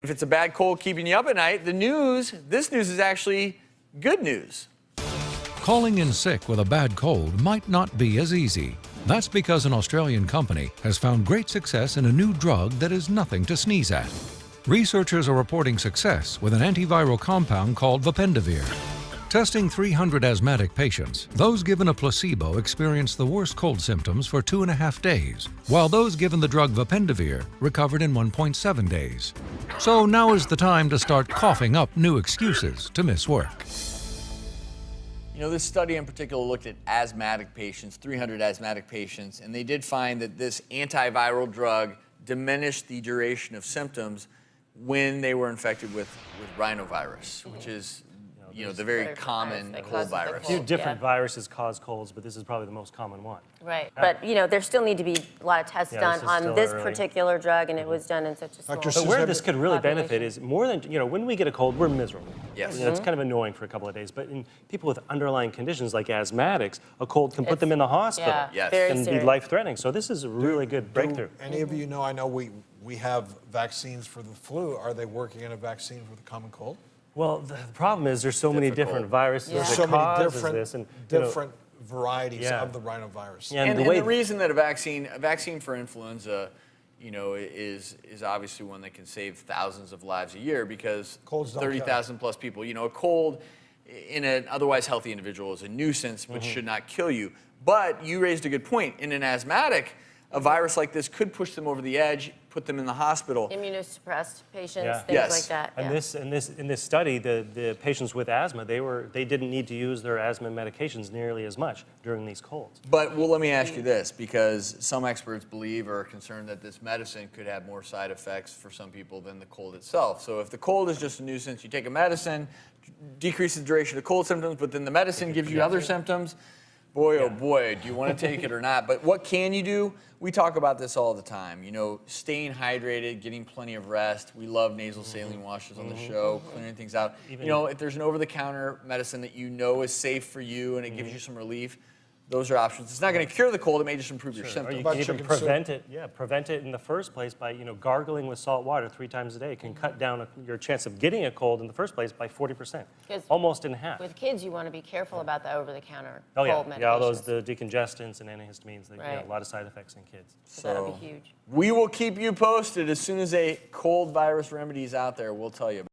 If it's a bad cold keeping you up at night, this news is actually good news. Calling in sick with a bad cold might not be as easy. That's because an Australian company has found great success in a new drug that is nothing to sneeze at. Researchers are reporting success with an antiviral compound called vapendavir. Testing 300 asthmatic patients, those given a placebo experienced the worst cold symptoms for 2.5 days, while those given the drug vapendavir recovered in 1.7 days. So now is the time to start coughing up new excuses to miss work. You know, this study in particular looked at asthmatic patients, 300 asthmatic patients, and they did find that this antiviral drug diminished the duration of symptoms when they were infected with rhinovirus, which is the very common cold virus. A few different viruses cause colds, but this is probably the most common one. Right, but there still need to be a lot of tests done on this particular drug, and it was done in such a small But where this could really benefit is more than, when we get a cold, we're miserable. Yes. It's kind of annoying for a couple of days, but in people with underlying conditions like asthmatics, a cold can put them in the hospital. Yeah, and be life-threatening. So this is a really good breakthrough. Any of you know, I know we have vaccines for the flu. Are they working on a vaccine for the common cold? Well, the problem is there's so many different viruses There's that so many causes this, and different varieties of the rhinovirus. Yeah, and the reason that a vaccine for influenza, is obviously one that can save thousands of lives a year because 30,000 plus people. A cold in an otherwise healthy individual is a nuisance, but should not kill you. But you raised a good point. In an asthmatic, a virus like this could push them over the edge, put them in the hospital. Immunosuppressed patients, things like that. And in this study, the patients with asthma, they didn't need to use their asthma medications nearly as much during these colds. But let me ask you this, because some experts believe or are concerned that this medicine could have more side effects for some people than the cold itself. So if the cold is just a nuisance, you take a medicine, decreases the duration of cold symptoms, but then the medicine gives you other symptoms. Boy, oh boy, do you want to take it or not? But what can you do? We talk about this all the time. Staying hydrated, getting plenty of rest. We love nasal saline washes on the show, clearing things out. If there's an over-the-counter medicine that is safe for you and it gives you some relief, those are options. It's not going to cure the cold. It may just improve your symptoms. Or you can even prevent it. Yeah, prevent it in the first place by gargling with salt water 3 times a day. It can cut down your chance of getting a cold in the first place by 40%, almost in half. With kids, you want to be careful about the over-the-counter cold medications. Yeah, all those the decongestants and antihistamines. A lot of side effects in kids. So that'll be huge. We will keep you posted as soon as a cold virus remedy is out there. We'll tell you about it.